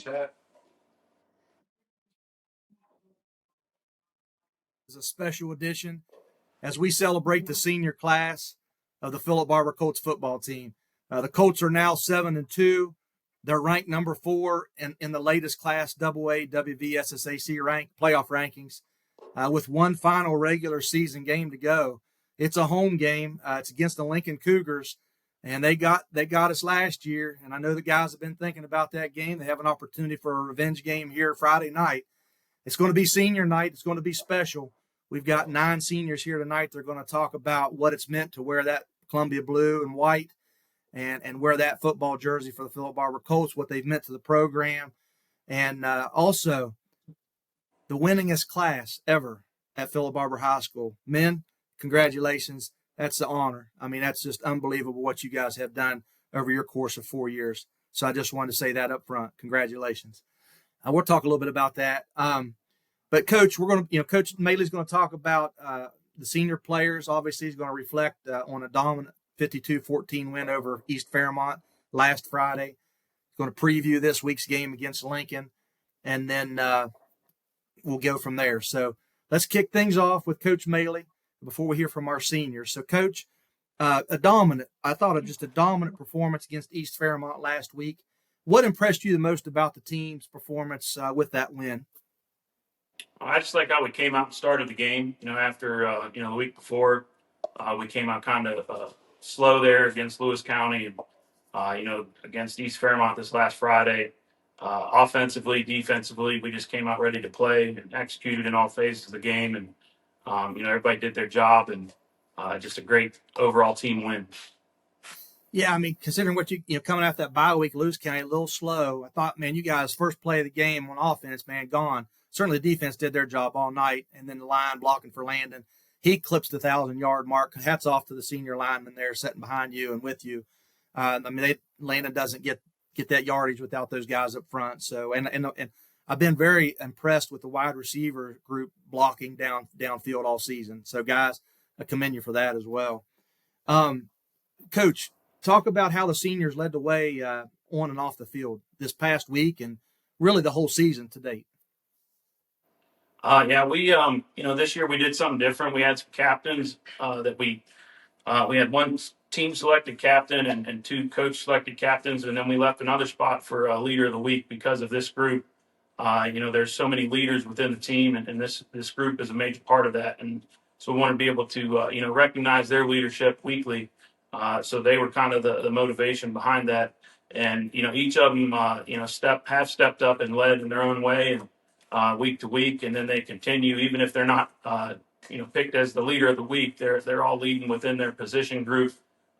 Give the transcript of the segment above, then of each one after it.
chat. Is a special edition as we celebrate the senior class of the Philip Barbour Colts football team. The Colts are now 7-2. They're ranked number 4 in the latest Class AA WVSSAC playoff rankings, with one final regular season game to go. It's a home game. It's against the Lincoln Cougars, and they got us last year. And I know the guys have been thinking about that game. They have an opportunity for a revenge game here Friday night. It's going to be senior night. It's going to be special. We've got 9 seniors here tonight. They're going to talk about what it's meant to wear that Columbia blue and white and wear that football jersey for the Philip Barbour Colts, what they've meant to the program, and also the winningest class ever at Philip Barbour High School. Men, congratulations. That's the honor. I mean, that's just unbelievable what you guys have done over your course of 4 years. So I just wanted to say that up front. Congratulations. We'll talk a little bit about that. But Coach, we're going to, Coach Mayle is going to talk about the senior players. Obviously, he's going to reflect on a dominant 52-14 win over East Fairmont last Friday. He's going to preview this week's game against Lincoln, and then we'll go from there. So let's kick things off with Coach Mayle before we hear from our seniors. So, Coach, a dominant performance against East Fairmont last week. What impressed you the most about the team's performance with that win? I just like how we came out and started the game. After the week before, we came out kind of slow there against Lewis County, and against East Fairmont this last Friday. Offensively, defensively, we just came out ready to play and executed in all phases of the game, and everybody did their job, and just a great overall team win. Yeah, I mean, considering what you coming out that bye week, Lewis County a little slow. I thought, man, you guys first play of the game on offense, man, gone. Certainly the defense did their job all night, and then the line blocking for Landon. He clips the 1,000-yard mark. Hats off to the senior lineman there sitting behind you and with you. Landon doesn't get that yardage without those guys up front. So, and I've been very impressed with the wide receiver group blocking downfield all season. So, guys, I commend you for that as well. Coach, talk about how the seniors led the way on and off the field this past week and really the whole season to date. We this year we did something different. We had some captains that we had one team selected captain and 2 coach selected captains, and then we left another spot for leader of the week because of this group. There's so many leaders within the team, and this group is a major part of that. And so we want to be able to recognize their leadership weekly. So they were kind of the motivation behind that. And each of them have stepped up and led in their own way, and week to week, and then they continue even if they're not picked as the leader of the week. They're all leading within their position group.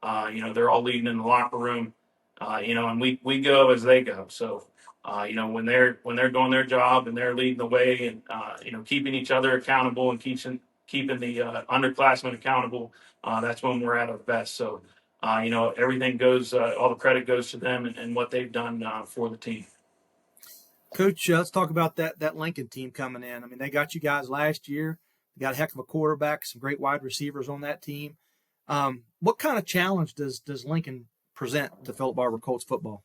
They're all leading in the locker room. And we go as they go. So when they're doing their job and they're leading the way and keeping each other accountable and keeping the underclassmen accountable, that's when we're at our best. So everything goes, all the credit goes to them and what they've done for the team. Coach, let's talk about that Lincoln team coming in. I mean, they got you guys last year. They got a heck of a quarterback, some great wide receivers on that team. What kind of challenge does Lincoln present to Philip Barbour Colts football?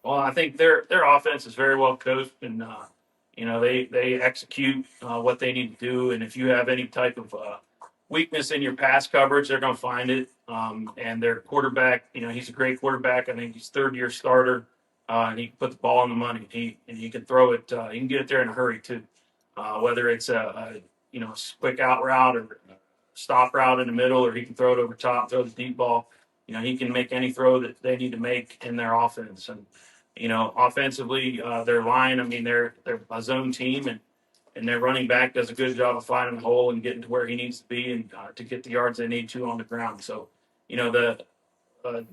Well, I think their offense is very well coached, and they execute what they need to do. And if you have any type of weakness in your pass coverage, they're going to find it. And their quarterback, he's a great quarterback. I think he's 3rd-year starter. And he can put the ball on the money. He can throw it. He can get it there in a hurry too. Whether it's a quick out route or a stop route in the middle, or he can throw it over top, throw the deep ball. He can make any throw that they need to make in their offense. And offensively, their line. I mean, they're a zone team, and their running back does a good job of finding the hole and getting to where he needs to be and to get the yards they need to on the ground. So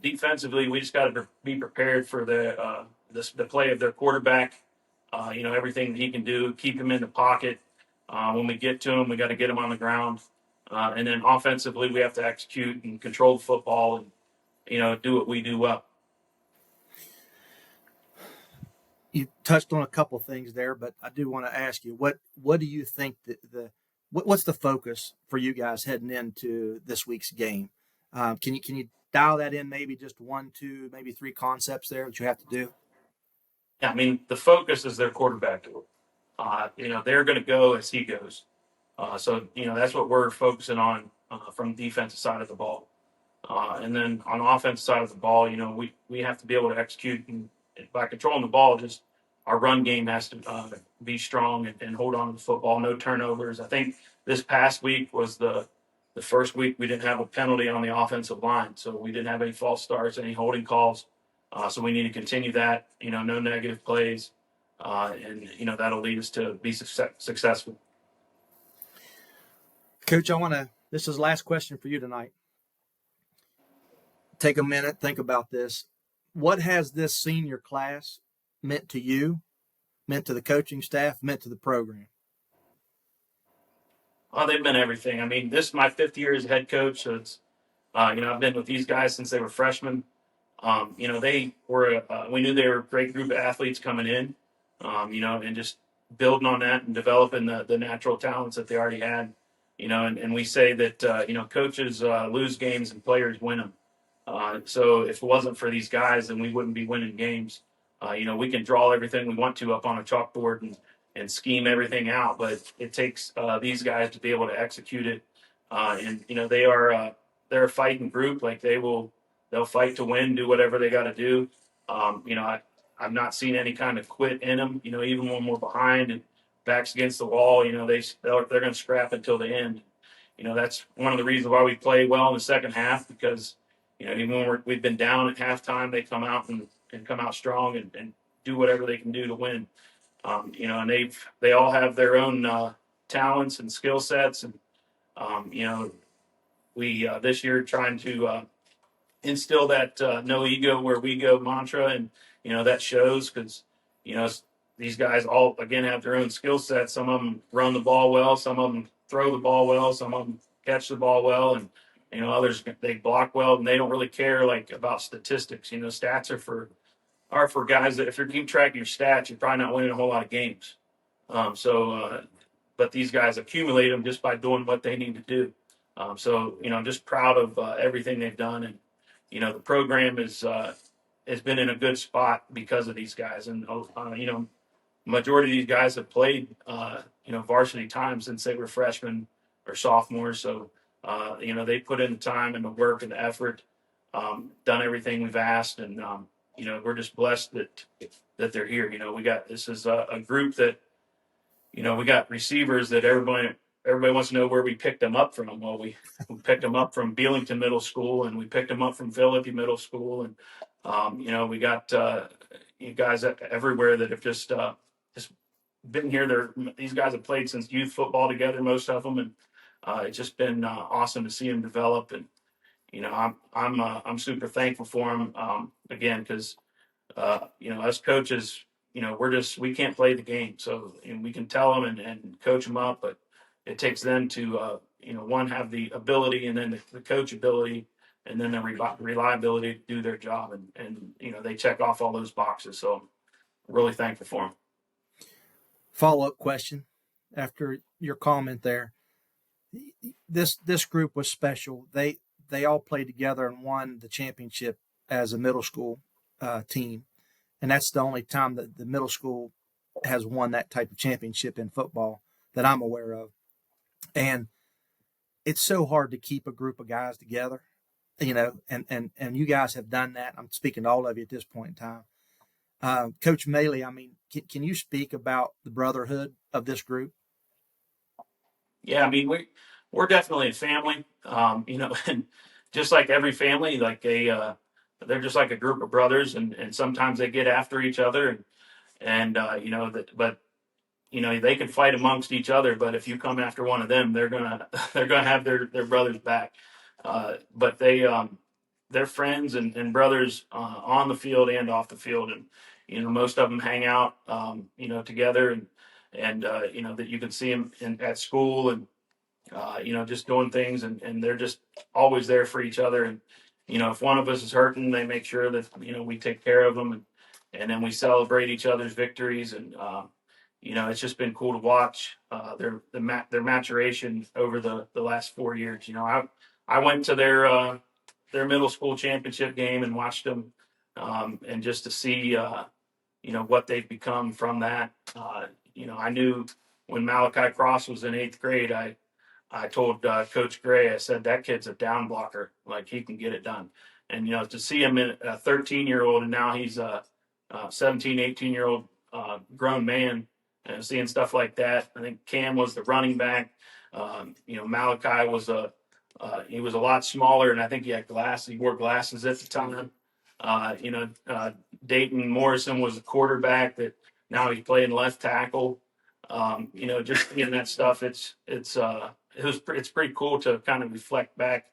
defensively, we just got to be prepared for the play of their quarterback. Everything that he can do, keep him in the pocket. When we get to him, we got to get him on the ground. And then offensively, we have to execute and control the football and do what we do well. You touched on a couple things there, but I do want to ask you, what do you think what's the focus for you guys heading into this week's game? Can you dial that in, maybe just 1, 2, maybe 3 concepts there that you have to do? Yeah, I mean, the focus is their quarterback. They're going to go as he goes. That's what we're focusing on from the defensive side of the ball. And then on the offensive side of the ball, we have to be able to execute. And by controlling the ball, just our run game has to be strong and hold on to the football, no turnovers. I think this past week was the first week we didn't have a penalty on the offensive line. So we didn't have any false starts, any holding calls. So we need to continue that, no negative plays. That'll lead us to be successful. Coach, this is the last question for you tonight. Take a minute, think about this. What has this senior class meant to you, meant to the coaching staff, meant to the program? Well, they've been everything. I mean, this is my 5th year as head coach. So I've been with these guys since they were freshmen. We knew they were a great group of athletes coming in, and just building on that and developing the natural talents that they already had, and we say that, coaches lose games and players win them. So if it wasn't for these guys, then we wouldn't be winning games. We can draw everything we want to up on a chalkboard and scheme everything out, but it takes these guys to be able to execute it. They're a fighting group. Like they'll fight to win, do whatever they got to do. I've not seen any kind of quit in them. Even when we're behind and backs against the wall, they're going to scrap until the end. That's one of the reasons why we play well in the second half, because even when we've been down at halftime, they come out and come out strong and do whatever they can do to win. And they all have their own talents and skill sets, and we this year trying to instill that no ego where we go mantra, and that shows because these guys all again have their own skill sets. Some of them run the ball well, some of them throw the ball well, some of them catch the ball well, and others they block well, and they don't really care like about statistics. Stats are for guys that if you're keeping track of your stats, you're probably not winning a whole lot of games. But these guys accumulate them just by doing what they need to do. I'm just proud of everything they've done, and the program has been in a good spot because of these guys, and majority of these guys have played varsity time since they were freshmen or sophomores. So they put in the time and the work and the effort, done everything we've asked, and we're just blessed that they're here. This is a group that we got receivers that everybody wants to know where we picked them up from. Well, we picked them up from Belington Middle School, and we picked them up from Philippi Middle School, and we got you guys everywhere that have just been here. These guys have played since youth football together, most of them, and it's just been awesome to see them develop. And I'm super thankful for them again, because us coaches, we can't play the game. So we can tell them and coach them up, but it takes them to, one, have the ability, and then the coach ability, and then the reliability to do their job. And they check off all those boxes. So I'm really thankful for them. Follow-up question after your comment there. This group was special. They all played together and won the championship as a middle school team. And that's the only time that the middle school has won that type of championship in football that I'm aware of. And it's so hard to keep a group of guys together, and you guys have done that. I'm speaking to all of you at this point in time. Coach Mayle, I mean, can you speak about the brotherhood of this group? Yeah, I mean, we're definitely a family, and just like every family, like they're just like a group of brothers, and sometimes they get after each other, but they can fight amongst each other, but if you come after one of them, they're gonna they're gonna have their brothers back. But they're friends and brothers on the field and off the field, and most of them hang out together, and that you can see them at school, and just doing things, and they're just always there for each other. And if one of us is hurting, they make sure that we take care of them, and then we celebrate each other's victories. And it's just been cool to watch their maturation over the last 4 years. I went to their middle school championship game and watched them, and just to see what they've become from that. I knew when Malachi Cross was in 8th grade, I told Coach Gray, I said, that kid's a down blocker. Like, he can get it done. And, to see him in a 13-year-old, and now he's a 17, 18-year-old grown man, and seeing stuff like that. I think Cam was the running back. Malachi was he was a lot smaller, and I think he had glasses. He wore glasses at the time. Dayton Morrison was a quarterback that now he's playing left tackle. Just seeing that stuff, it's pretty cool to kind of reflect back.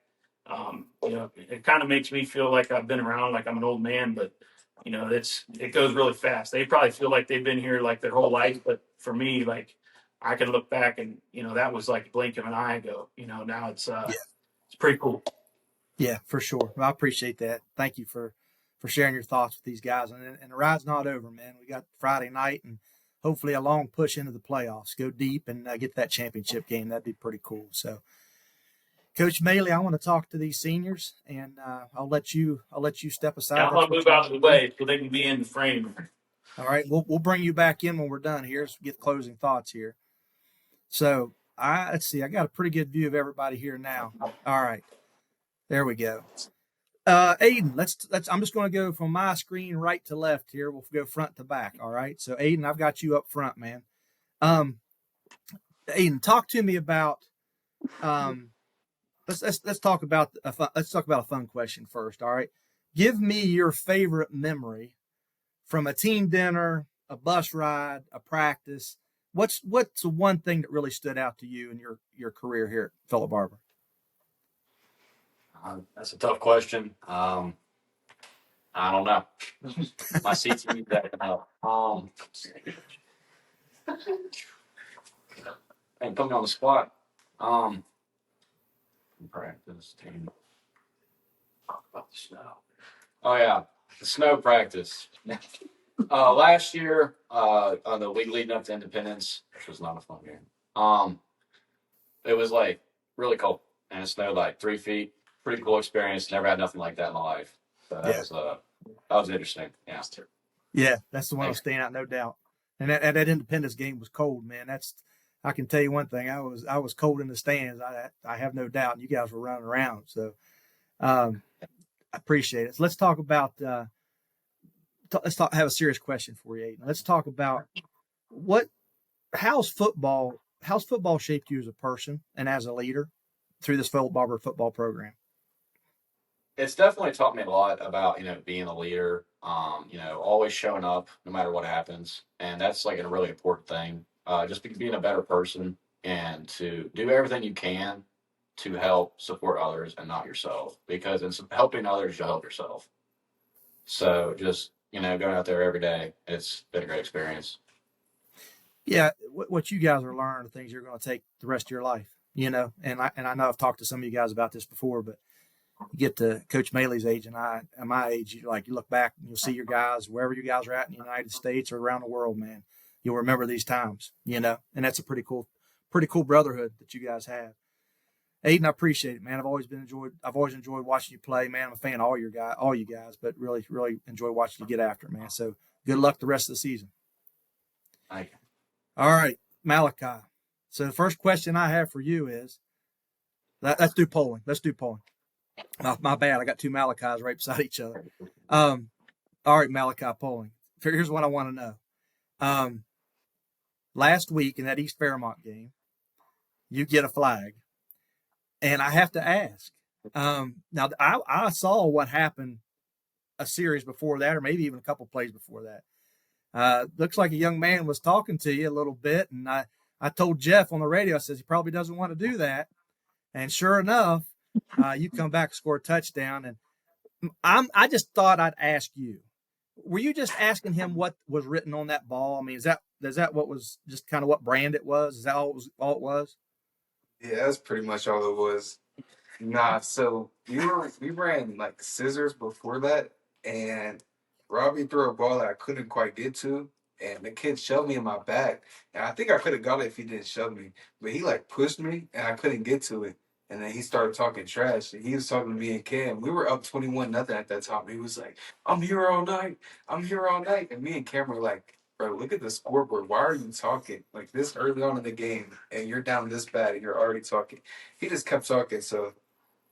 It kind of makes me feel like I've been around, like I'm an old man, but it goes really fast. They probably feel like they've been here like their whole life, but for me, like, I can look back and that was like a blink of an eye ago. Now it's pretty cool. Yeah, for sure. Well, I appreciate that. Thank you for sharing your thoughts with these guys. And the ride's not over, man. We got Friday night and hopefully a long push into the playoffs. Go deep and get that championship game. That'd be pretty cool. So, Coach Mayle, I want to talk to these seniors, and I'll let you step aside. I'm gonna move out of the way so they can be in the frame. All right, we'll bring you back in when we're done here. So get closing thoughts here. So let's see. I got a pretty good view of everybody here now. All right, there we go. Aiden, let's. I'm just going to go from my screen right to left here. We'll go front to back. All right. So Aiden, I've got you up front, man. Aiden, talk to me about. Let's talk about a fun question first. All right. Give me your favorite memory from a team dinner, a bus ride, a practice. What's the one thing that really stood out to you in your career here at Philip Barbour? That's a tough question. I don't know. My seat's need that now. And put me on the spot. Practice team. Talk about the snow. Oh yeah, the snow practice. Last year, on the week leading up to Independence, which was not a fun game. It was like really cold, and it snowed like 3 feet. Pretty cool experience. Never had nothing like that in my life. So that was interesting. Yeah. Yeah, that's the one that's staying out, no doubt. And that Independence game was cold, man. I can tell you one thing. I was cold in the stands. I have no doubt. You guys were running around. So I appreciate it. So let's talk about have a serious question for you, Aiden. Let's talk about how's football shaped you as a person and as a leader through this Philip Barbour football program? It's definitely taught me a lot about, being a leader, always showing up no matter what happens. And that's like a really important thing. Just being a better person and to do everything you can to help support others and not yourself, because in helping others, you'll help yourself. So just, going out there every day, it's been a great experience. Yeah. What you guys are learning are things you're going to take the rest of your life, and I know I've talked to some of you guys about this before, but you get to Coach Mayle's age and at my age, you look back and you'll see your guys, wherever you guys are at in the United States or around the world, man, you'll remember these times, and that's a pretty cool brotherhood that you guys have. Aiden, I appreciate it, man. I've always enjoyed watching you play, man. I'm a fan of all you guys, but really, really enjoy watching you get after it, man. So good luck the rest of the season. Thank you. All right, Malachi. So the first question I have for you is, let's do polling. My bad. I got two Malachis right beside each other. All right, Malachi, polling. Here's what I want to know. Last week in that East Fairmont game, you get a flag. And I have to ask. Now, I saw what happened a series before that, or maybe even a couple plays before that. Looks like a young man was talking to you a little bit. And I told Jeff on the radio, I says, he probably doesn't want to do that. And sure enough, you come back and score a touchdown. And I just thought I'd ask you, were you just asking him what was written on that ball? I mean, is that what was just kind of what brand it was? Is that all it was? Yeah, that's pretty much all it was. Nah, so we ran like scissors before that, and Robbie threw a ball that I couldn't quite get to, and the kid shoved me in my back. And I think I could have got it if he didn't shove me, but he like pushed me, and I couldn't get to it. And then he started talking trash. And he was talking to me and Cam. We were up 21-0 at that time. He was like, I'm here all night. I'm here all night. And me and Cam were like, bro, look at the scoreboard. Why are you talking like this early on in the game? And you're down this bad and you're already talking. He just kept talking. So,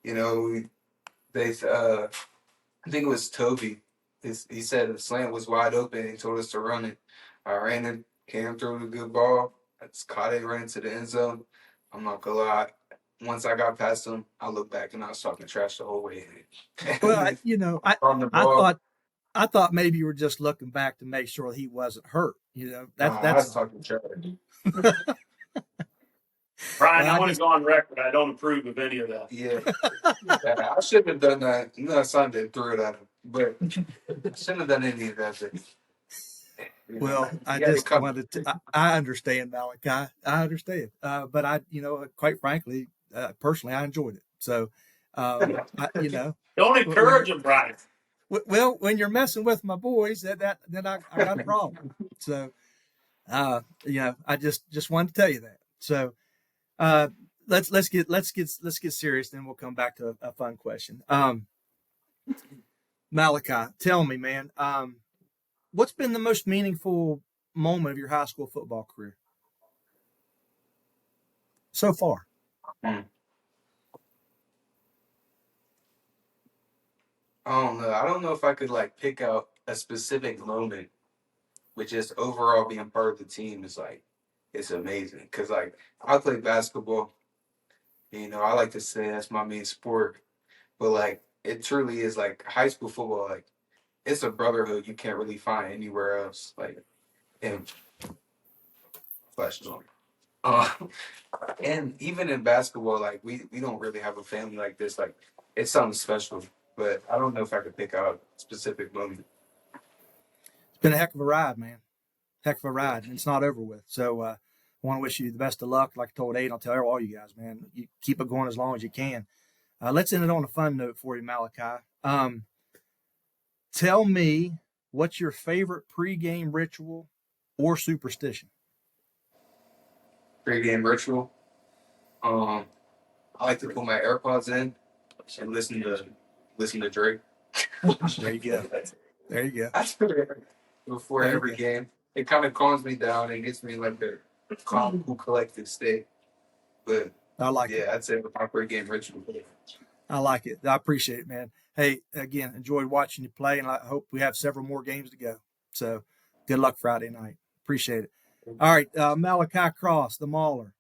you know, I think it was Toby. He said the slant was wide open. He told us to run it. I ran it. Cam threw a good ball. I just caught it, ran into the end zone. I'm not gonna lie. Once I got past him, I looked back and I was talking trash the whole way. Well, On the I ball, thought maybe you were just looking back to make sure he wasn't hurt. I was talking trash. Brian, Well, I want to go on record. I don't approve of any of that. Yeah. I shouldn't have done that. No, Sunday threw it at him, but I shouldn't have done any of that. Well, I just wanted to. I understand, Malachi. I understand, but quite frankly, personally, I enjoyed it. So, Don't encourage him, Brian. well, when you're messing with my boys, then I got a problem. So, I just wanted to tell you that. So, let's get serious. Then we'll come back to a fun question. Malachi, tell me, man. What's been the most meaningful moment of your high school football career so far? I don't know. I don't know if I could like pick out a specific moment, but just overall being part of the team is like it's amazing. Cause like I play basketball, I like to say that's my main sport, but like it truly is like high school football. Like it's a brotherhood you can't really find anywhere else. Like in flesh on. Uh, and even in basketball, like we don't really have a family like this. Like it's something special. But I don't know if I could pick out a specific moment. It's been a heck of a ride, man. Heck of a ride. And it's not over with. So I want to wish you the best of luck. Like I told Aiden, I'll tell all you guys, man. You keep it going as long as you can. Let's end it on a fun note for you, Malachi. Tell me what's your favorite pregame ritual or superstition? Pre-game ritual. I like to put my AirPods in and listen to Drake. There you go. There you go. That's before every game. It kind of calms me down and gets me in like a calm, cool, collected state. But I like it. I'd say with my pre-game ritual. I like it. I appreciate it, man. Hey, again, enjoyed watching you play, and I hope we have several more games to go. So good luck Friday night. Appreciate it. All right, Malachi Cross, the Mauler.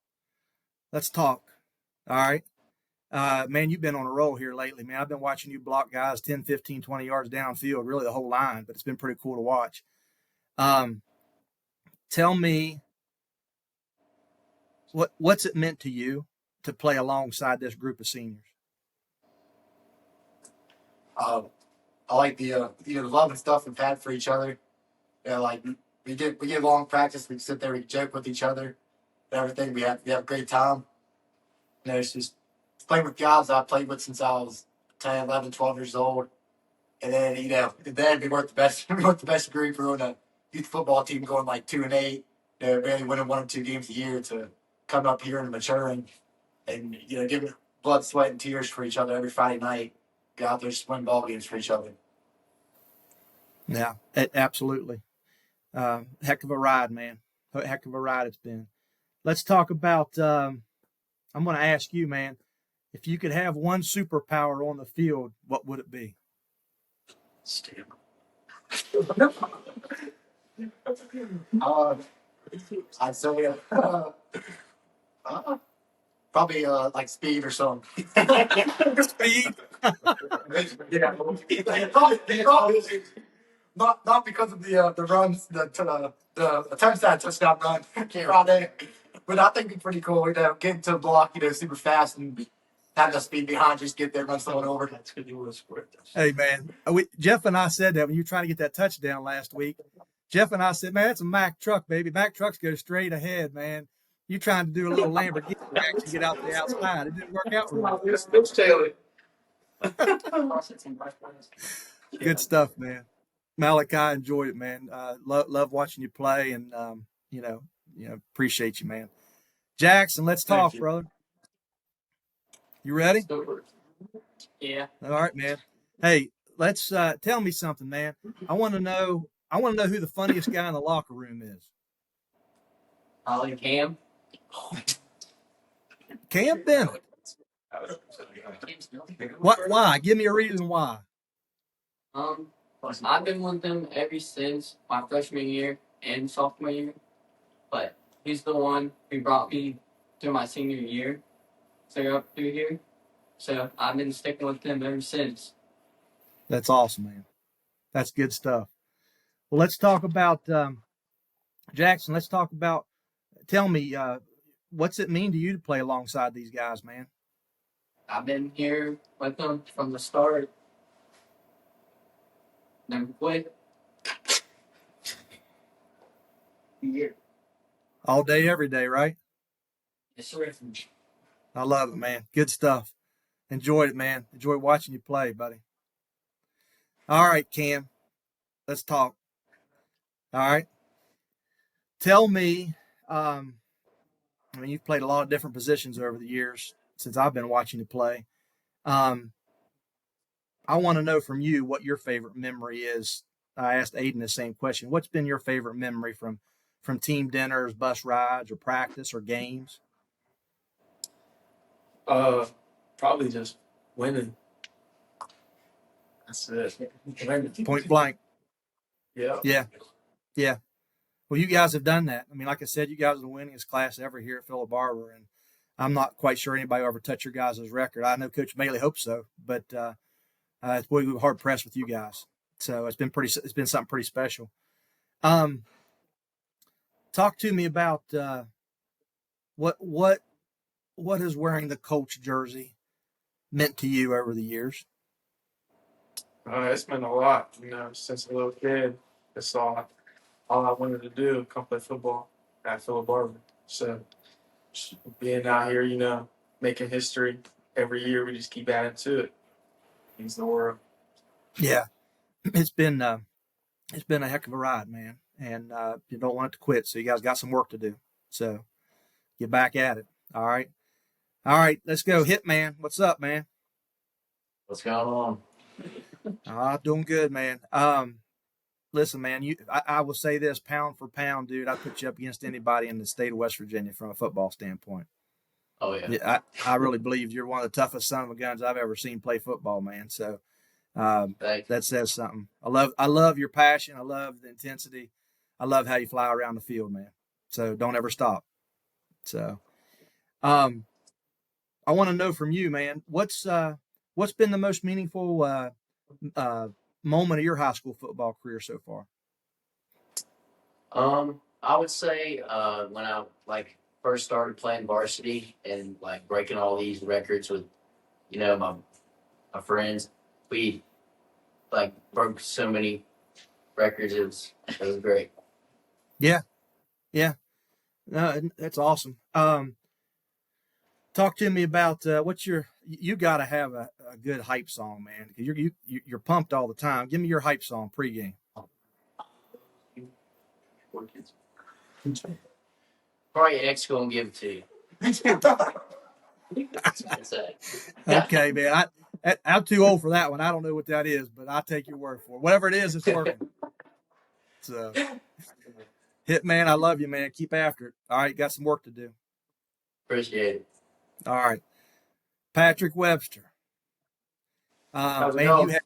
Let's talk. All right. Man, you've been on a roll here lately, man. I've been watching you block guys 10, 15, 20 yards downfield, really the whole line, but it's been pretty cool to watch. Tell me, what's it meant to you to play alongside this group of seniors? I like the love and stuff we've had for each other. Like we get long practice. We sit there, we joke with each other, and everything. We have a great time. It's just playing with guys I played with since I was 10, 11, 12 years old. And then we weren't the best. We weren't the best group. We were on a youth football team going like 2-8. Barely winning 1 or 2 games a year to come up here and maturing, and giving blood, sweat, and tears for each other every Friday night. Go out there, just win ball games for each other. Yeah, absolutely. Heck of a ride, man. Heck of a ride it's been. Let's talk about. I'm going to ask you, man, if you could have one superpower on the field, what would it be? Stamina. I'd say probably like speed or something. Speed. Yeah. Not because of the runs, the attempts that touchdown run Friday, but I think it's pretty cool. Getting to the block, super fast and have the speed behind, just get there, run someone over. That's good. You want to squirt this. Hey, man, Jeff and I said that when you were trying to get that touchdown last week. Jeff and I said, man, that's a Mack truck, baby. Mack trucks go straight ahead, man. You trying to do a little Lamborghini action, get out the outside. It didn't work out for you. It's Taylor. Good stuff, man. Malachi, enjoyed it, man. Love watching you play, and appreciate you, man. Jackson, let's talk, brother. You ready? Yeah. All right, man. Hey, let's tell me something, man. I want to know. I want to know who the funniest guy in the locker room is. Ollie Cam. Cam Bennett. What? Why? Give me a reason why. Um, I've been with them ever since my freshman year and sophomore year, but he's the one who brought me through my senior year, so up through here. So I've been sticking with them ever since. That's awesome, man. That's good stuff. Well, let's talk about Jackson. Let's talk about. Tell me, what's it mean to you to play alongside these guys, man? I've been here with them from the start. Never quit. Yeah. All day, every day, right? Yes, sir. I love it, man. Good stuff. Enjoyed it, man. Enjoyed watching you play, buddy. All right, Cam. Let's talk. All right. Tell me, I mean, you've played a lot of different positions over the years since I've been watching you play. Um, I want to know from you what your favorite memory is. I asked Aiden the same question. What's been your favorite memory from team dinners, bus rides, or practice or games? Probably just winning. That's it. Winning. Point blank. Yeah. Yeah. Yeah. Well, you guys have done that. I mean, like I said, you guys are the winningest class ever here at Philip Barbour, and I'm not quite sure anybody will ever touch your guys' record. I know Coach Mayle hopes so, but we were hard pressed with you guys. So it's been something pretty special. Talk to me about what has wearing the Colts jersey meant to you over the years. It's meant a lot, since a little kid. That's all I wanted to do, come play football at Philip Barbour. So just being out here, making history every year, we just keep adding to it. Means the world. Yeah, it's been a heck of a ride, man, and you don't want it to quit. So you guys got some work to do. So get back at it. All right. Let's go. Hitman, what's up, man? What's going on? Doing good, man. Listen, man, I will say this, pound for pound, dude, I put you up against anybody in the state of West Virginia from a football standpoint. Oh yeah. Yeah, I really believe you're one of the toughest son of a guns I've ever seen play football, man. So that says something. I love your passion. I love the intensity. I love how you fly around the field, man. So don't ever stop. So, I want to know from you, man, what's been the most meaningful moment of your high school football career so far? I would say when I first started playing varsity and breaking all these records with my friends, we broke so many records. It was great. Yeah. No, that's awesome. Talk to me about you got to have a good hype song, man, because you're pumped all the time. Give me your hype song pregame. Probably X gonna give it to you. That's it. Okay, man. I'm too old for that one. I don't know what that is, but I'll take your word for it. Whatever it is, it's working. So, Hitman, I love you, man. Keep after it. All right, got some work to do. Appreciate it. All right, Patrick Webster. How's it Man, going?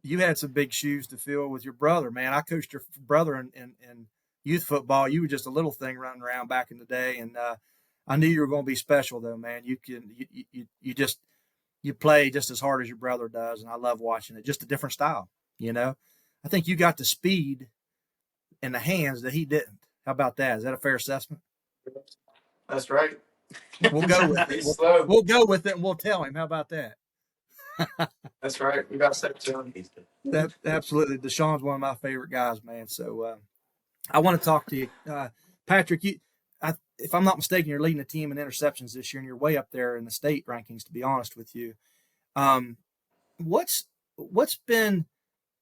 you had some big shoes to fill with your brother, man. I coached your brother in youth football. You were just a little thing running around back in the day, and I knew you were going to be special, though, man. You play just as hard as your brother does, and I love watching it. Just a different style, I think you got the speed in the hands that he didn't. How about that? Is that a fair assessment? That's right. We'll go with He's it. slow. We'll go with it, and we'll tell him. How about that? That's right. We got to set it to him. That absolutely. Deshaun's one of my favorite guys, man. So I want to talk to you, Patrick. If I'm not mistaken, you're leading the team in interceptions this year, and you're way up there in the state rankings. To be honest with you, what's been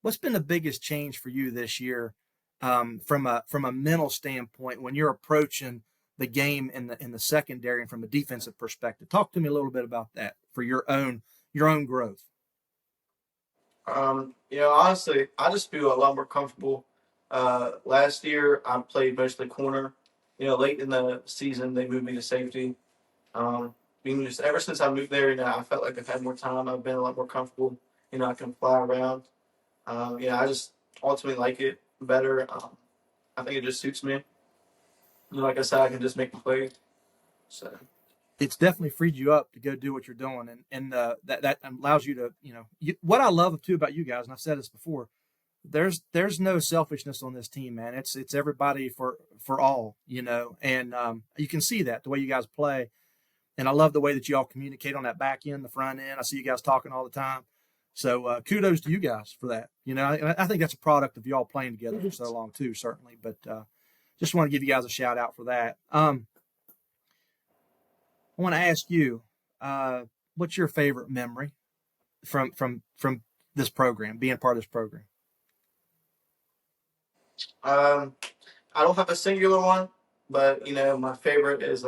the biggest change for you this year from a mental standpoint when you're approaching the game in the secondary and from a defensive perspective? Talk to me a little bit about that for your own growth? Honestly, I just feel a lot more comfortable. Last year I played mostly corner. Late in the season they moved me to safety. Just ever since I moved there, I felt like I've had more time. I've been a lot more comfortable. I can fly around. I just ultimately like it better. I think it just suits me. Like I said, I can just make the play. So It's definitely freed you up to go do what you're doing, and that allows you to, what I love too about you guys, and I've said this before, there's no selfishness on this team, man. It's everybody for all, and you can see that the way you guys play, and I love the way that you all communicate on that back end, the front end. I see you guys talking all the time, so kudos to you guys for that. I think that's a product of y'all playing together for so long too, certainly. But just want to give you guys a shout out for that. I want to ask you, what's your favorite memory from this program, being part of this program? I don't have a singular one, but my favorite is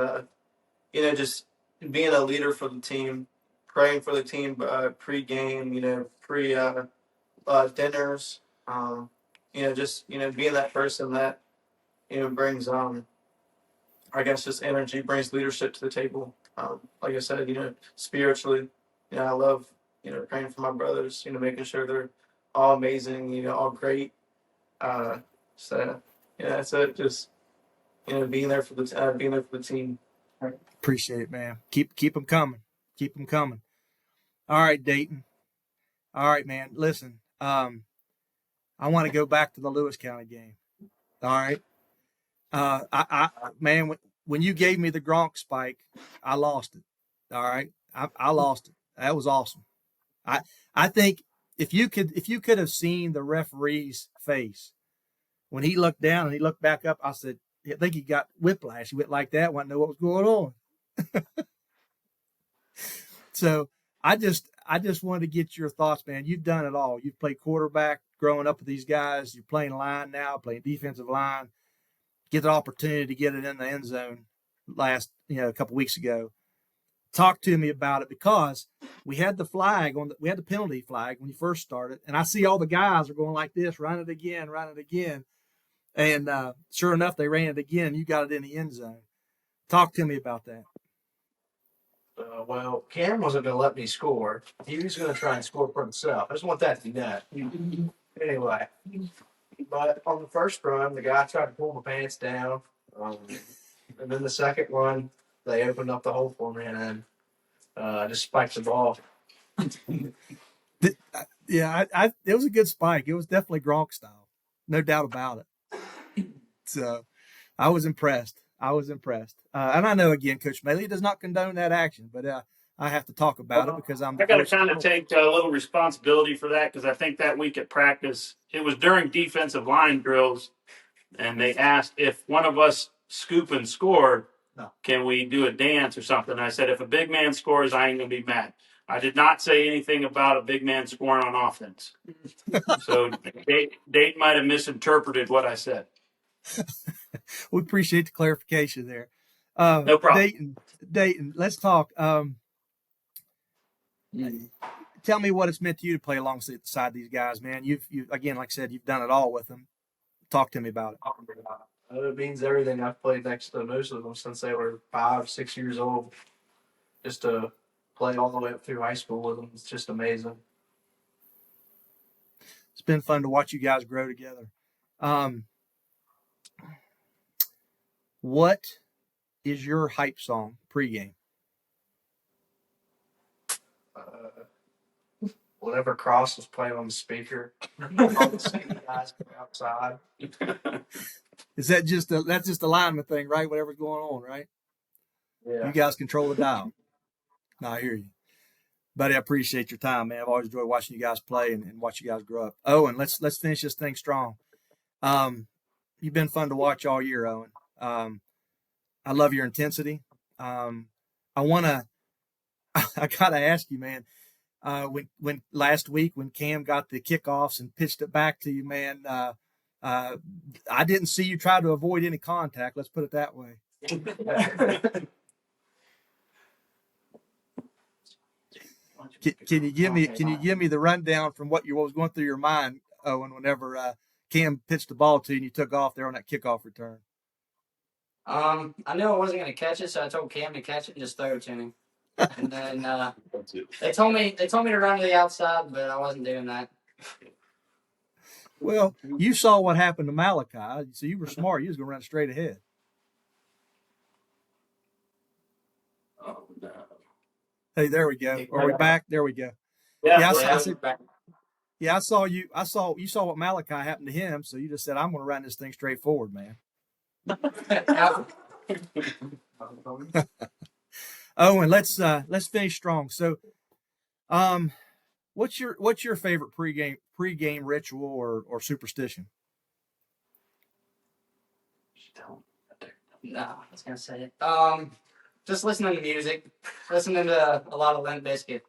just being a leader for the team, praying for the team pre-game, pre dinners. Just being that person that brings I guess just energy, brings leadership to the table. Like I said, spiritually, I love praying for my brothers, making sure they're all amazing, all great. So that's it. Just being there for the team. Appreciate it, man. Keep them coming. Keep them coming. All right, Dayton. All right, man. Listen, I want to go back to the Lewis County game. All right. Man, when you gave me the Gronk spike, I lost it. All right. I lost it. That was awesome. I think if you could have seen the referee's face when he looked down and he looked back up, I said, I think he got whiplash. He went like that, wanted to know what was going on. So I just wanted to get your thoughts, man. You've done it all. You've played quarterback growing up with these guys. You're playing line now, playing defensive line. Get the opportunity to get it in the end zone a couple weeks ago. Talk to me about it, because we had the penalty flag when you first started, and I see all the guys are going like this, run it again. And sure enough, they ran it again, and you got it in the end zone. Talk to me about that. Well, Cam wasn't going to let me score. He was going to try and score for himself. I just want that to be known. Anyway, but on the first run, the guy tried to pull my pants down. And then the second one, they opened up the hole for me, and then I just spiked the ball. Yeah, it was a good spike. It was definitely Gronk style, no doubt about it. So I was impressed. And I know, again, Coach Mayle does not condone that action, but I have to talk about it because I'm. I got to kind of take a little responsibility for that, because I think that week at practice, it was during defensive line drills, and they asked if one of us scoop and score, can we do a dance or something? I said, if a big man scores, I ain't going to be mad. I did not say anything about a big man scoring on offense. So Dave might have misinterpreted what I said. We appreciate the clarification there. No problem. Dayton, let's talk. Tell me what it's meant to you to play alongside these guys, man. You've again, like I said, you've done it all with them. Talk to me about it. It means everything. I've played next to most of them since they were 5, 6 years old. Just to play all the way up through high school with them, it's just amazing. It's been fun to watch you guys grow together. What is your hype song pregame? Whatever Cross was playing on the speaker, all the same guys outside. Is that that's just a lineman thing, right? Whatever's going on, right? Yeah. You guys control the dial. No, I hear you. Buddy, I appreciate your time, man. I've always enjoyed watching you guys play and watch you guys grow up. Owen, let's finish this thing strong. You've been fun to watch all year, Owen. I love your intensity. I gotta ask you, man. When last week when Cam got the kickoffs and pitched it back to you, man, I didn't see you try to avoid any contact. Let's put it that way. Can you give me the rundown from what was going through your mind, Owen, whenever Cam pitched the ball to you and you took off there on that kickoff return? I knew I wasn't gonna catch it, so I told Cam to catch it and just throw it to him. And then they told me to run to the outside, but I wasn't doing that. Well, you saw what happened to Malachi, so you were smart. You was going to run straight ahead. Oh, no. Hey, there we go. Are we back? There we go. Yeah, Yeah, Yeah, I said, yeah, I saw you. I saw what Malachi happened to him. So you just said, I'm going to run this thing straight forward, man. Oh, and let's finish strong. So, what's your favorite pregame ritual or superstition? No, I was gonna say it. Just listening to music, listening to a lot of Limp Bizkit.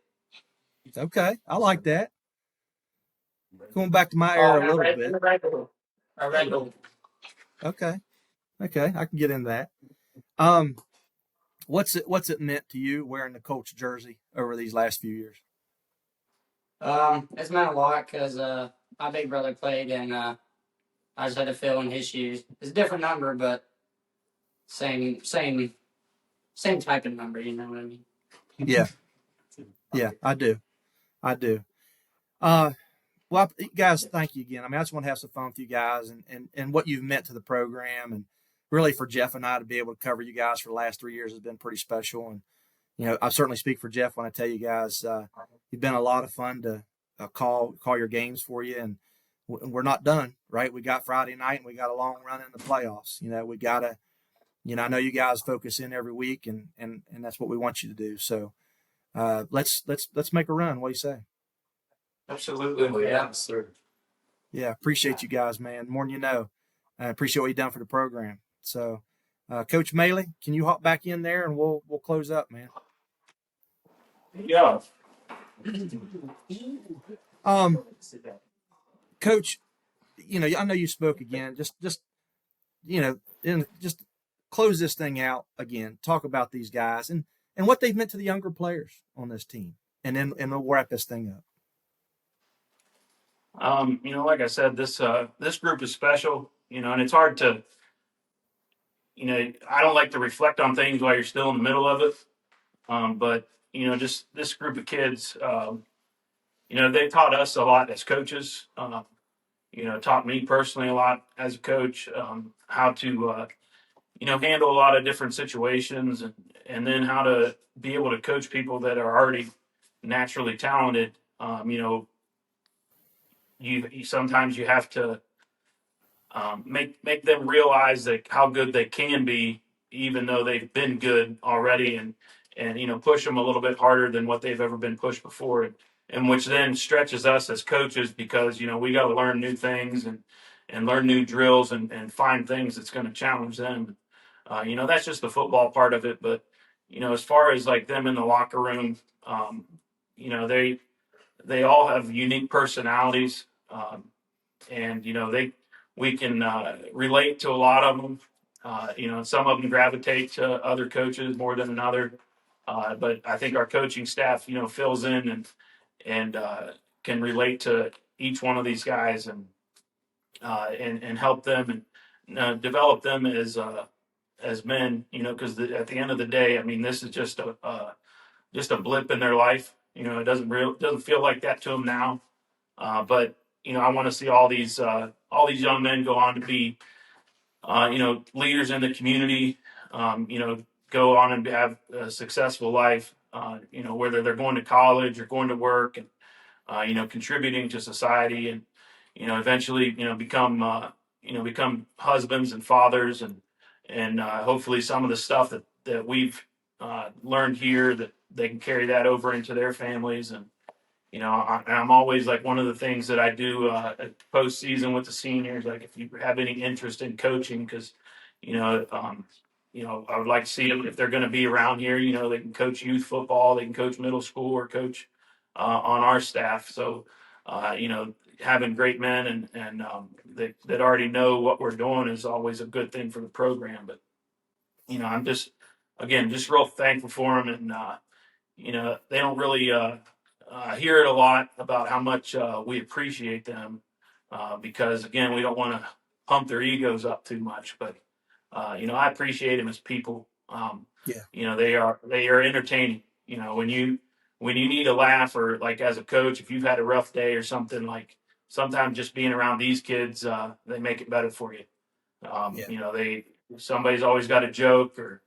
Okay, I like that. Going back to my Oh, era and a little bit. A regular. Okay, I can get into that. What's it meant to you wearing the Colts jersey over these last few years? It's meant a lot because my big brother played, and I just had to fill in his shoes. It's a different number, but same type of number. You know what I mean? Yeah, I do. Well, guys, thank you again. I mean, I just want to have some fun with you guys and what you've meant to the program, and really for Jeff and I to be able to cover you guys for the last 3 years has been pretty special. And I certainly speak for Jeff when I tell you guys you've been a lot of fun to call your games for you, and we're not done, right? We got Friday night and we got a long run in the playoffs. We got to. I know you guys focus in every week, and that's what we want you to do. So let's make a run. What do you say? absolutely. Yeah, sir. Yeah, appreciate you guys, man. More than you know. I appreciate what you've done for the program. So, Coach Mayle, can you hop back in there and we'll close up, man? Yeah. Coach, I know you spoke again. Just just close this thing out again. Talk about these guys and what they've meant to the younger players on this team, and then we'll wrap this thing up. Like I said, this group is special, and it's hard to, I don't like to reflect on things while you're still in the middle of it. But just this group of kids, they taught us a lot as coaches. Taught me personally a lot as a coach, how to, handle a lot of different situations, and then how to be able to coach people that are already naturally talented. You sometimes you have to make them realize that how good they can be, even though they've been good already, and push them a little bit harder than what they've ever been pushed before, and which then stretches us as coaches because we got to learn new things and learn new drills and find things that's going to challenge them. That's just the football part of it, but as far as like them in the locker room, they all have unique personalities. And we can relate to a lot of them. Some of them gravitate to other coaches more than another. But I think our coaching staff, fills in and can relate to each one of these guys and help them and develop them as men. Because at the end of the day, I mean, this is just a blip in their life. It doesn't feel like that to them now. But I want to see all these young men go on to be, leaders in the community. Go on and have a successful life. Whether they're going to college or going to work, and contributing to society, and eventually, become husbands and fathers, and hopefully some of the stuff that we've learned here that they can carry that over into their families. And I'm always like, one of the things that I do at postseason with the seniors, like if you have any interest in coaching, because I would like to see them if they're going to be around here. They can coach youth football, they can coach middle school, or coach on our staff. So having great men and that already know what we're doing is always a good thing for the program. But I'm just real thankful for them, and they don't really hear it a lot about how much we appreciate them because, again, we don't want to pump their egos up too much. But I appreciate them as people. Yeah. They are entertaining. When you need a laugh, or like as a coach, if you've had a rough day or something, like sometimes just being around these kids, they make it better for you. Yeah. Somebody's always got a joke, or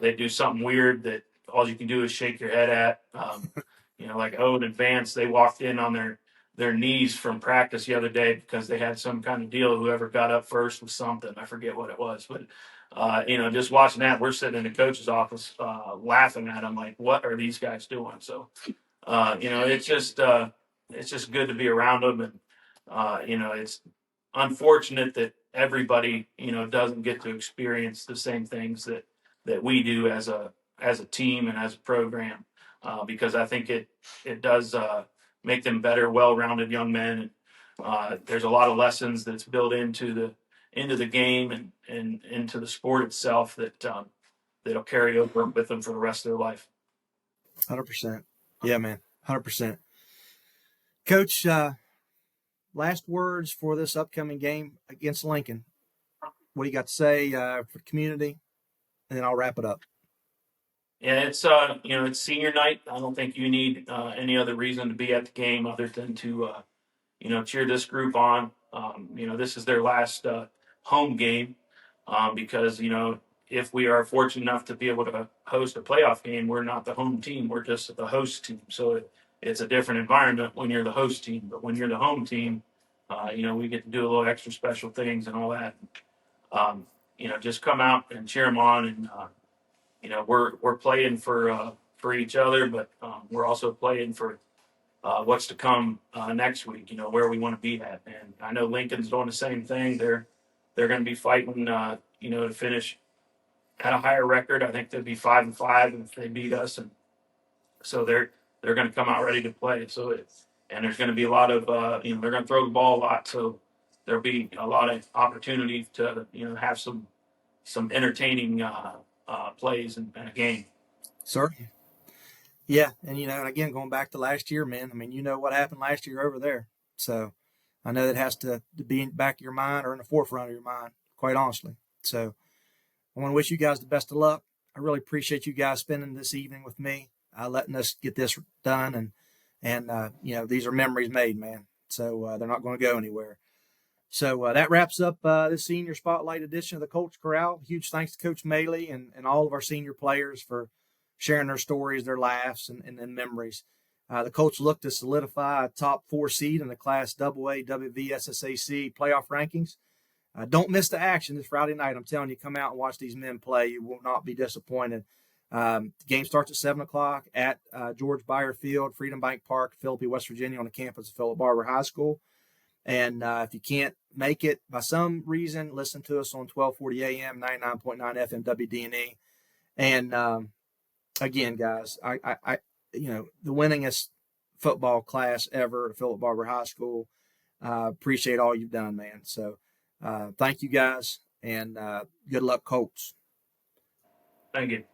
they do something weird that all you can do is shake your head at. Like in advance, they walked in on their knees from practice the other day because they had some kind of deal. Whoever got up first was something. I forget what it was, but just watching that, we're sitting in the coach's office laughing at them like, what are these guys doing? So, it's just good to be around them, and it's unfortunate that everybody doesn't get to experience the same things that we do as a team and as a program, because I think it does make them better, well-rounded young men. And there's a lot of lessons that's built into the game and into the sport itself that'll carry over with them for the rest of their life. 100%. Yeah, man. 100%. Coach, last words for this upcoming game against Lincoln. What do you got to say for the community? And then I'll wrap it up. Yeah, it's senior night. I don't think you need any other reason to be at the game other than to cheer this group on. This is their last home game, because if we are fortunate enough to be able to host a playoff game, we're not the home team. We're just the host team. So it's a different environment when you're the host team. But when you're the home team, we get to do a little extra special things and all that. Just come out and cheer them on, and we're playing for each other, but we're also playing for what's to come next week. Where we want to be at, and I know Lincoln's doing the same thing. They're going to be fighting, to finish at a higher record. I think they'll be 5-5 if they beat us, and so they're going to come out ready to play. And there's going to be a lot of they're going to throw the ball a lot, so there'll be a lot of opportunity to have some entertaining plays and a game. Certainly. Yeah. And, again, going back to last year, man, I mean, what happened last year over there. So I know that has to be in the back of your mind or in the forefront of your mind, quite honestly. So I want to wish you guys the best of luck. I really appreciate you guys spending this evening with me, letting us get this done. And these are memories made, man. So they're not going to go anywhere. So that wraps up this senior spotlight edition of the Colts Corral. Huge thanks to Coach Mayle and all of our senior players for sharing their stories, their laughs, and memories. The Colts look to solidify a top 4 seed in the Class AA WVSSAC playoff rankings. Don't miss the action this Friday night. I'm telling you, come out and watch these men play. You will not be disappointed. The game starts at 7 o'clock at George Beyer Field, Freedom Bank Park, Philippi, West Virginia, on the campus of Philip Barbour High School. And if you can't make it by some reason, listen to us on 1240 AM, 99.9 FM WDNE. And again, guys, I the winningest football class ever at Philip Barbour High School. Appreciate all you've done, man. So thank you, guys, and good luck, Colts. Thank you.